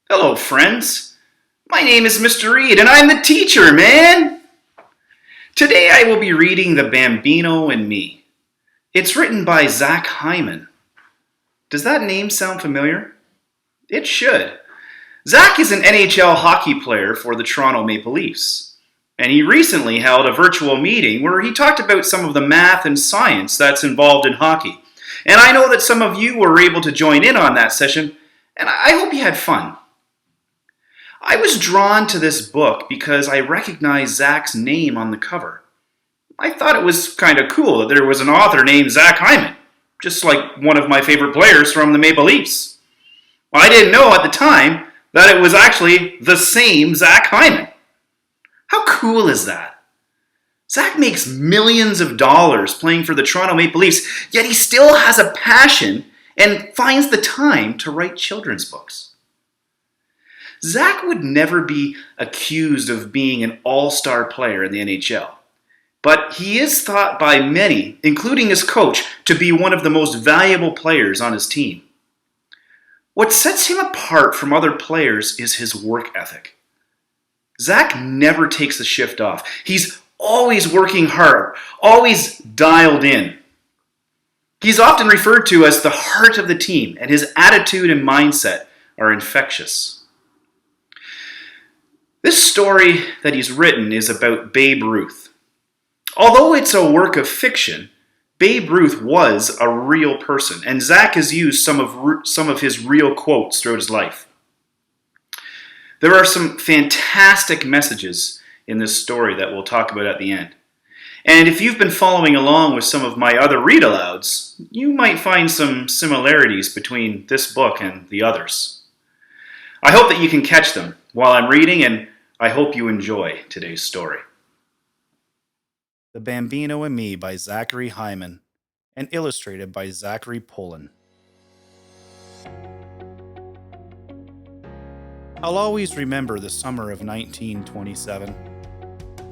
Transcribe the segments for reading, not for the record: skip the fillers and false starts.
Hello, friends. My name is Mr. Reed, and I'm the teacher, man. Today I will be reading The Bambino and Me. It's written by Zach Hyman. Does that name sound familiar? It should. Zach is an NHL hockey player for the Toronto Maple Leafs, and he recently held a virtual meeting where he talked about some of the math and science that's involved in hockey. And I know that some of you were able to join in on that session, and I hope you had fun. I was drawn to this book because I recognized Zach's name on the cover. I thought it was kind of cool that there was an author named Zach Hyman, just like one of my favorite players from the Maple Leafs. I didn't know at the time that it was actually the same Zach Hyman. How cool is that? Zach makes millions of dollars playing for the Toronto Maple Leafs, yet he still has a passion and finds the time to write children's books. Zach would never be accused of being an all-star player in the NHL, but he is thought by many, including his coach, to be one of the most valuable players on his team. What sets him apart from other players is his work ethic. Zach never takes the shift off. He's always working hard, always dialed in. He's often referred to as the heart of the team, and his attitude and mindset are infectious. This story that he's written is about Babe Ruth. Although it's a work of fiction, Babe Ruth was a real person, and Zach has used some of his real quotes throughout his life. There are some fantastic messages in this story that we'll talk about at the end. And if you've been following along with some of my other read-alouds, you might find some similarities between this book and the others. I hope that you can catch them while I'm reading, and I hope you enjoy today's story. The Bambino and Me by Zachary Hyman, and illustrated by Zachary Poland. I'll always remember the summer of 1927.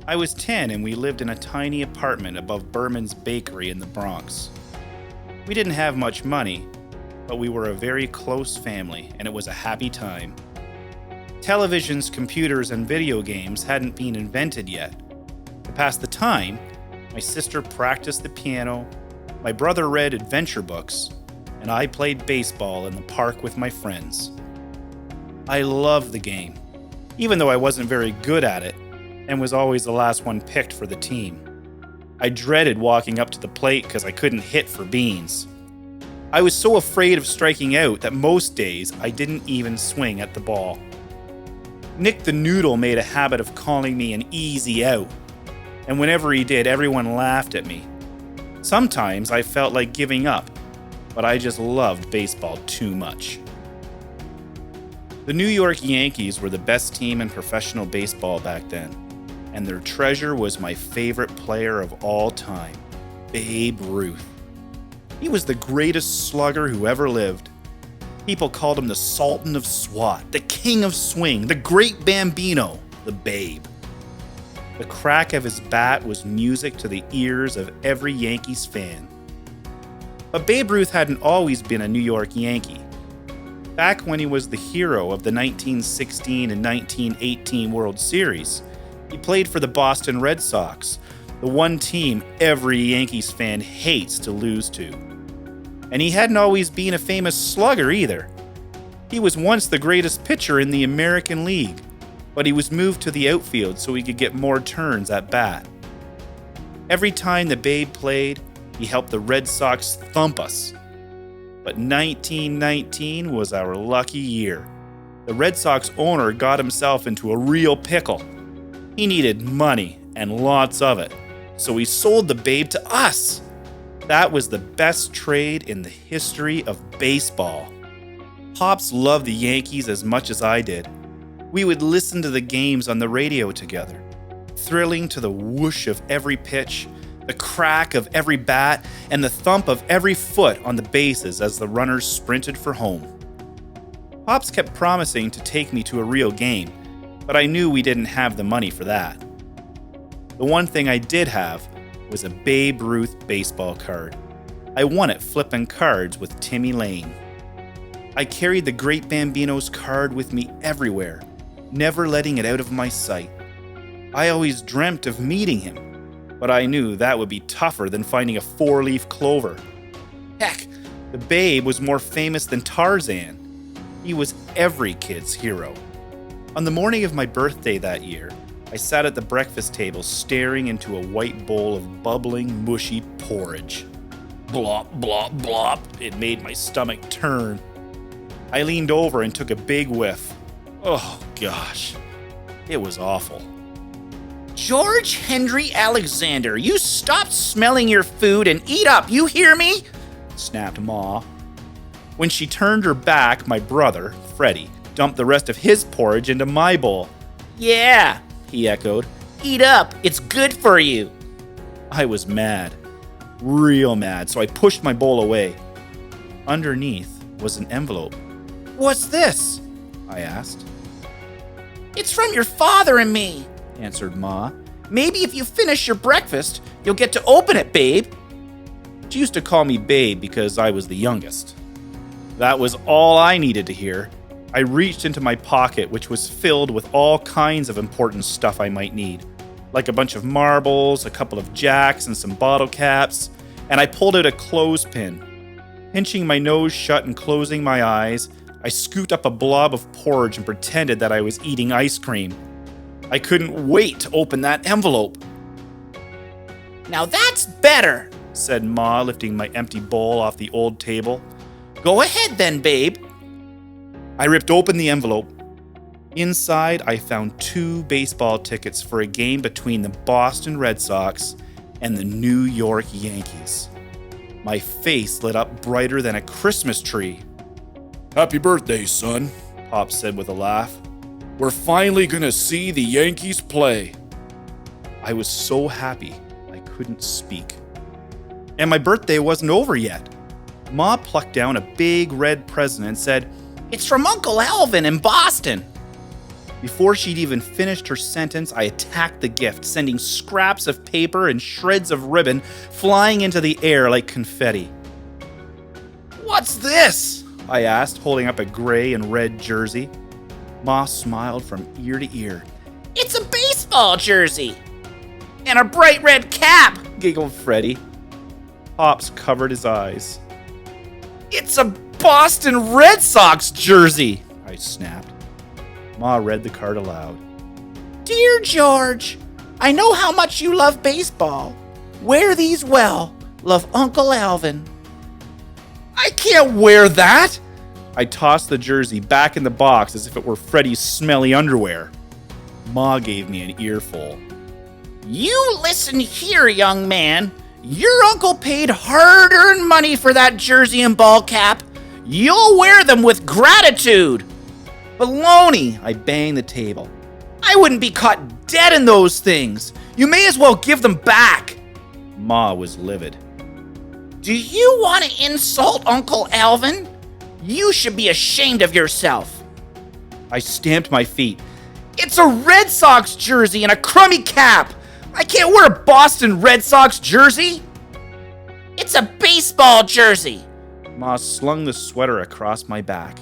I was 10 and we lived in a tiny apartment above Berman's Bakery in the Bronx. We didn't have much money, but we were a very close family and it was a happy time. Televisions, computers, and video games hadn't been invented yet. To pass the time, my sister practiced the piano, my brother read adventure books, and I played baseball in the park with my friends. I loved the game, even though I wasn't very good at it and was always the last one picked for the team. I dreaded walking up to the plate because I couldn't hit for beans. I was so afraid of striking out that most days I didn't even swing at the ball. Nick the Noodle made a habit of calling me an easy out, and whenever he did, everyone laughed at me. Sometimes I felt like giving up, but I just loved baseball too much. The New York Yankees were the best team in professional baseball back then, and their treasure was my favorite player of all time, Babe Ruth. He was the greatest slugger who ever lived. People called him the Sultan of Swat, the King of Swing, the Great Bambino, the Babe. The crack of his bat was music to the ears of every Yankees fan. But Babe Ruth hadn't always been a New York Yankee. Back when he was the hero of the 1916 and 1918 World Series, he played for the Boston Red Sox, the one team every Yankees fan hates to lose to. And he hadn't always been a famous slugger either. He was once the greatest pitcher in the American League, but he was moved to the outfield so he could get more turns at bat. Every time the Babe played, he helped the Red Sox thump us. But 1919 was our lucky year. The Red Sox owner got himself into a real pickle. He needed money, and lots of it, so he sold the Babe to us. That was the best trade in the history of baseball. Pops loved the Yankees as much as I did. We would listen to the games on the radio together, thrilling to the whoosh of every pitch, the crack of every bat, and the thump of every foot on the bases as the runners sprinted for home. Pops kept promising to take me to a real game, but I knew we didn't have the money for that. The one thing I did have was a Babe Ruth baseball card. I won it flipping cards with Timmy Lane. I carried the great Bambino's card with me everywhere, never letting it out of my sight. I always dreamt of meeting him, but I knew that would be tougher than finding a four-leaf clover. Heck, the babe was more famous than Tarzan. He was every kid's hero. On the morning of my birthday that year, I sat at the breakfast table staring into a white bowl of bubbling, mushy porridge. Blop, blop, blop. It made my stomach turn. I leaned over and took a big whiff. Oh, gosh. It was awful. George Henry Alexander, you stop smelling your food and eat up, you hear me? Snapped Ma. When she turned her back, my brother, Freddie, dumped the rest of his porridge into my bowl. Yeah, He echoed. eat up, it's good for you. I was mad. Real mad, so I pushed my bowl away. Underneath was an envelope. "What's this?" I asked. It's from your father and me, Answered Ma. Maybe if you finish your breakfast, you'll get to open it, babe. She used to call me Babe because I was the youngest. That was all I needed to hear. I reached into my pocket, which was filled with all kinds of important stuff I might need, like a bunch of marbles, a couple of jacks, and some bottle caps, and I pulled out a clothespin. Pinching my nose shut and closing my eyes, I scooped up a blob of porridge and pretended that I was eating ice cream. I couldn't wait to open that envelope. Now that's better, Said Ma, lifting my empty bowl off the old table. Go ahead then, babe. I ripped open the envelope. Inside, I found 2 baseball tickets for a game between the Boston Red Sox and the New York Yankees. My face lit up brighter than a Christmas tree. "Happy birthday, son," Pop said with a laugh. "We're finally gonna see the Yankees play." I was so happy I couldn't speak. And my birthday wasn't over yet. Ma plucked down a big red present and said, It's from Uncle Alvin in Boston. Before she'd even finished her sentence, I attacked the gift, sending scraps of paper and shreds of ribbon flying into the air like confetti. "What's this?" I asked, holding up a gray and red jersey. Ma smiled from ear to ear. It's a baseball jersey. And a bright red cap, Giggled Freddie. Pops covered his eyes. It's a Boston Red Sox jersey, I snapped. Ma read the card aloud. Dear George, I know how much you love baseball. Wear these well. Love, Uncle Alvin. I can't wear that! I tossed the jersey back in the box as if it were Freddie's smelly underwear. Ma gave me an earful. You listen here, young man. Your uncle paid hard-earned money for that jersey and ball cap. You'll wear them with gratitude. Baloney! I banged the table. I wouldn't be caught dead in those things. You may as well give them back. Ma was livid. Do you want to insult Uncle Alvin? You should be ashamed of yourself. I stamped my feet. It's a Red Sox jersey and a crummy cap. I can't wear a Boston Red Sox jersey. It's a baseball jersey. Ma slung the sweater across my back.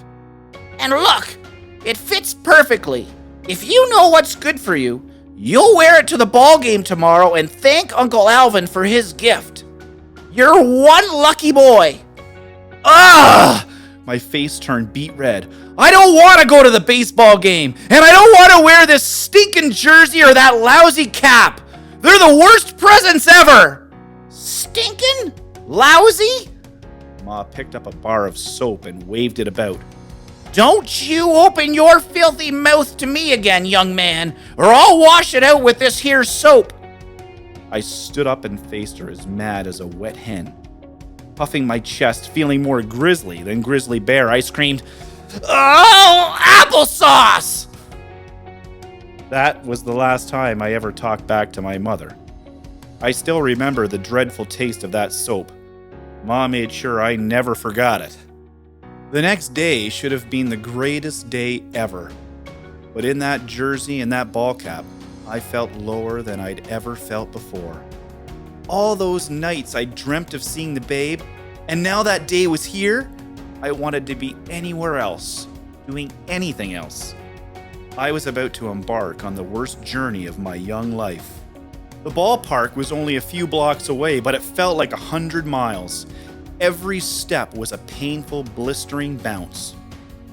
And look, it fits perfectly. If you know what's good for you, you'll wear it to the ball game tomorrow and thank Uncle Alvin for his gift. You're one lucky boy. Ugh! My face turned beet red. I don't want to go to the baseball game, and I don't want to wear this stinking jersey or that lousy cap. They're the worst presents ever. Stinking? Lousy? Ma picked up a bar of soap and waved it about. Don't you open your filthy mouth to me again, young man, or I'll wash it out with this here soap. I stood up and faced her as mad as a wet hen. Puffing my chest, feeling more grizzly than Grizzly Bear, I screamed, Oh, applesauce! That was the last time I ever talked back to my mother. I still remember the dreadful taste of that soap. Ma made sure I never forgot it. The next day should have been the greatest day ever. But in that jersey and that ball cap, I felt lower than I'd ever felt before. All those nights I dreamt of seeing the babe, and now that day was here, I wanted to be anywhere else, doing anything else. I was about to embark on the worst journey of my young life. The ballpark was only a few blocks away, but it felt like 100 miles. Every step was a painful, blistering bounce.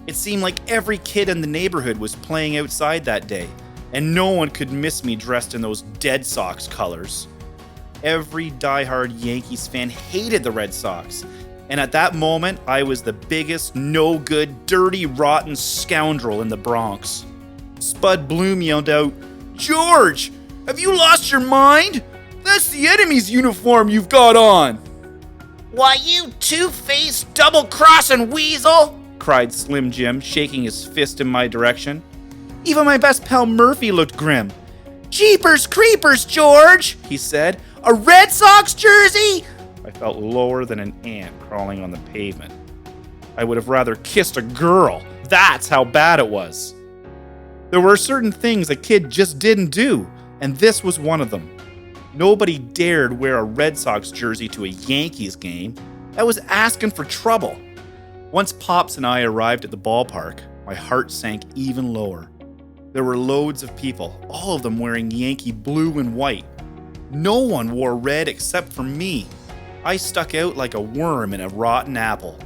It seemed like every kid in the neighborhood was playing outside that day, and no one could miss me dressed in those Dead Sox colors. Every diehard Yankees fan hated the Red Sox, and at that moment, I was the biggest, no-good, dirty, rotten scoundrel in the Bronx. Spud Bloom yelled out, "George, have you lost your mind? That's the enemy's uniform you've got on." "Why, you two-faced, double-crossing weasel!" cried Slim Jim, shaking his fist in my direction. Even my best pal Murphy looked grim. "Jeepers creepers, George," he said. "A Red Sox jersey?" I felt lower than an ant crawling on the pavement. I would have rather kissed a girl. That's how bad it was. There were certain things a kid just didn't do, and this was one of them. Nobody dared wear a Red Sox jersey to a Yankees game. That was asking for trouble. Once Pops and I arrived at the ballpark, my heart sank even lower. There were loads of people, all of them wearing Yankee blue and white. No one wore red except for me. I stuck out like a worm in a rotten apple.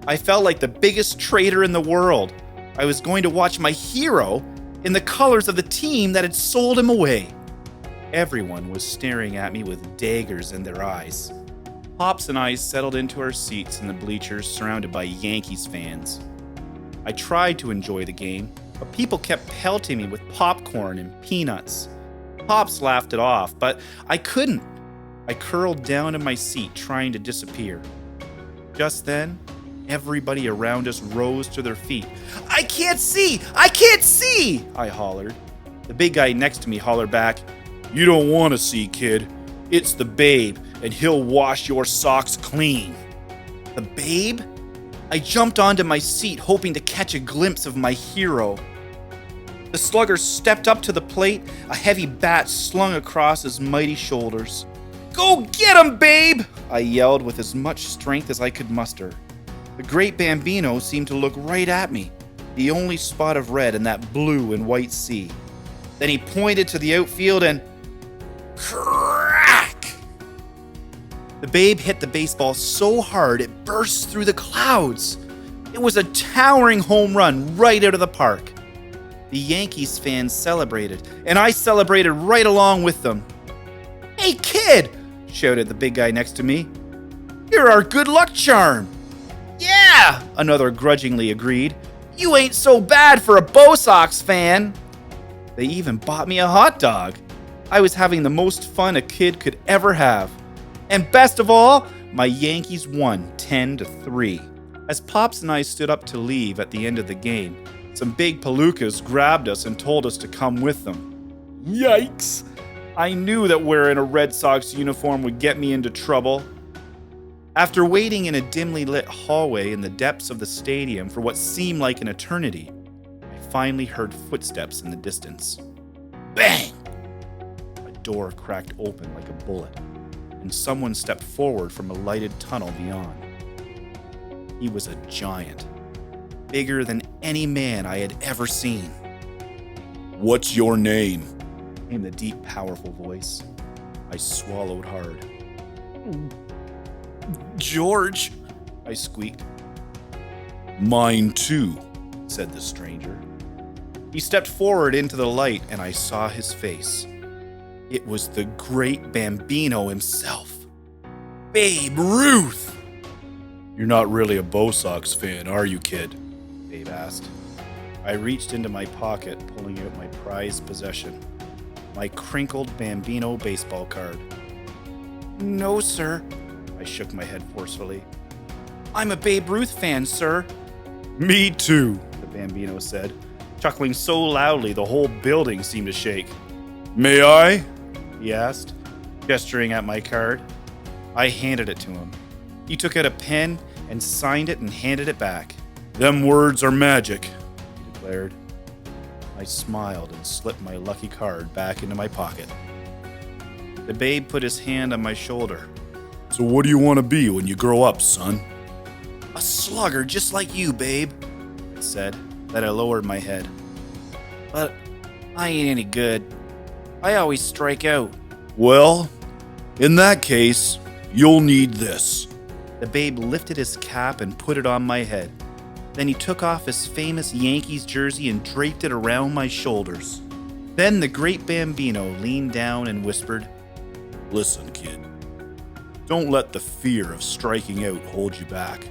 I felt like the biggest traitor in the world. I was going to watch my hero in the colors of the team that had sold him away. Everyone was staring at me with daggers in their eyes. Pops and I settled into our seats in the bleachers surrounded by Yankees fans. I tried to enjoy the game, but people kept pelting me with popcorn and peanuts. Pops laughed it off, but I couldn't. I curled down in my seat, trying to disappear. Just then, everybody around us rose to their feet. "I can't see! I can't see!" I hollered. The big guy next to me hollered back, "You don't want to see, kid. It's the Babe, and he'll wash your socks clean." The Babe? I jumped onto my seat, hoping to catch a glimpse of my hero. The slugger stepped up to the plate, a heavy bat slung across his mighty shoulders. "Go get him, Babe!" I yelled with as much strength as I could muster. The great Bambino seemed to look right at me, the only spot of red in that blue and white sea. Then he pointed to the outfield and... crack! The Babe hit the baseball so hard it burst through the clouds. It was a towering home run right out of the park. The Yankees fans celebrated, and I celebrated right along with them. "Hey, kid!" shouted the big guy next to me. "You're our good luck charm." "Yeah," another grudgingly agreed. "You ain't so bad for a Bo Sox fan." They even bought me a hot dog. I was having the most fun a kid could ever have. And best of all, my Yankees won 10-3. As Pops and I stood up to leave at the end of the game, some big palookas grabbed us and told us to come with them. Yikes! I knew that wearing a Red Sox uniform would get me into trouble. After waiting in a dimly lit hallway in the depths of the stadium for what seemed like an eternity, I finally heard footsteps in the distance. Bang! A door cracked open like a bullet, and someone stepped forward from a lighted tunnel beyond. He was a giant, bigger than any man I had ever seen. "What's your name?" came the deep, powerful voice. I swallowed hard. "George," I squeaked. "Mine too," said the stranger. He stepped forward into the light, and I saw his face. It was the great Bambino himself. Babe Ruth! "You're not really a Bo Sox fan, are you, kid?" Babe asked. I reached into my pocket, pulling out my prized possession, my crinkled Bambino baseball card. "No, sir." I shook my head forcefully. "I'm a Babe Ruth fan, sir." "Me too," the Bambino said, chuckling so loudly the whole building seemed to shake. "May I?" he asked, gesturing at my card. I handed it to him. He took out a pen and signed it and handed it back. "Them words are magic," he declared. I smiled and slipped my lucky card back into my pocket. The Babe put his hand on my shoulder. "So what do you want to be when you grow up, son?" A slugger just like you, babe, I said. Then I lowered my head. But I ain't any good. I always strike out. Well, in that case, you'll need this. The babe lifted his cap and put it on my head. Then he took off his famous Yankees jersey and draped it around my shoulders. Then the great Bambino leaned down and whispered, Listen, kid. Don't let the fear of striking out hold you back.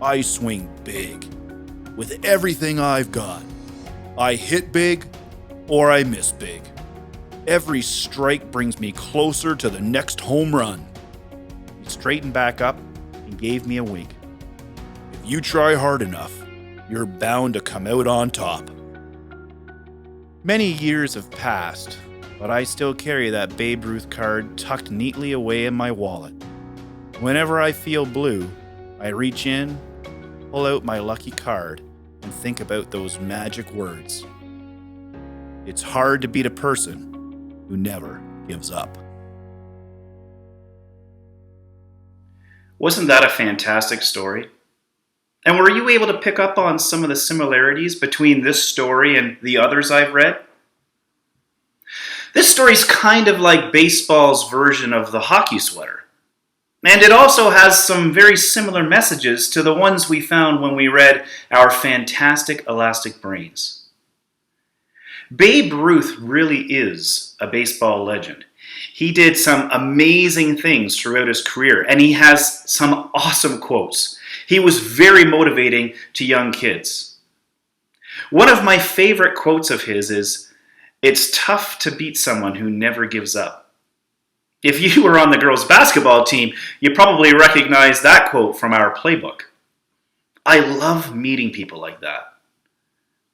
I swing big. With everything I've got. I hit big or I miss big. Every strike brings me closer to the next home run. He straightened back up and gave me a wink. If you try hard enough, you're bound to come out on top. Many years have passed, but I still carry that Babe Ruth card tucked neatly away in my wallet. Whenever I feel blue, I reach in, pull out my lucky card, and think about those magic words. It's hard to beat a person who never gives up. Wasn't that a fantastic story? And were you able to pick up on some of the similarities between this story and the others I've read? This story's kind of like baseball's version of the hockey sweater. And it also has some very similar messages to the ones we found when we read Our Fantastic Elastic Brains. Babe Ruth really is a baseball legend. He did some amazing things throughout his career, and he has some awesome quotes. He was very motivating to young kids. One of my favorite quotes of his is, "It's tough to beat someone who never gives up." If you were on the girls' basketball team, you probably recognize that quote from our playbook. I love meeting people like that.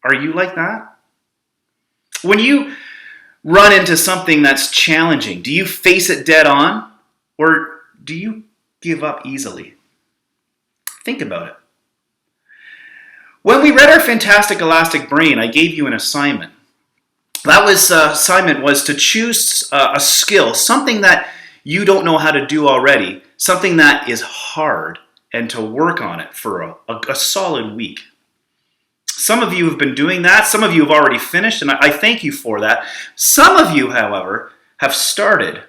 Are you like that? When you run into something that's challenging, do you face it dead on, or do you give up easily? Think about it. When we read Our Fantastic Elastic Brain, I gave you an assignment. That assignment was to choose a skill, something that you don't know how to do already, something that is hard, and to work on it for a solid week. Some of you have been doing that. Some of you have already finished, and I thank you for that. Some of you, however, have started,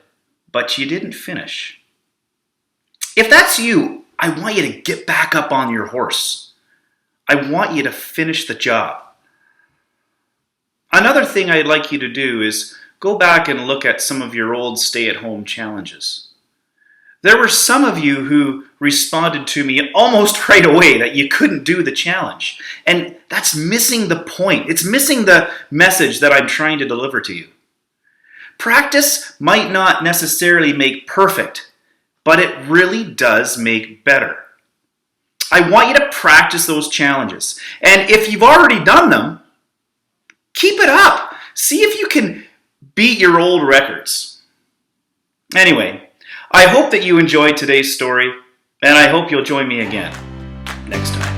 but you didn't finish. If that's you, I want you to get back up on your horse. I want you to finish the job. Another thing I'd like you to do is go back and look at some of your old stay-at-home challenges. There were some of you who responded to me almost right away that you couldn't do the challenge. And that's missing the point. It's missing the message that I'm trying to deliver to you. Practice might not necessarily make perfect, but it really does make better. I want you to practice those challenges. And if you've already done them, keep it up. See if you can beat your old records. Anyway, I hope that you enjoyed today's story, and I hope you'll join me again next time.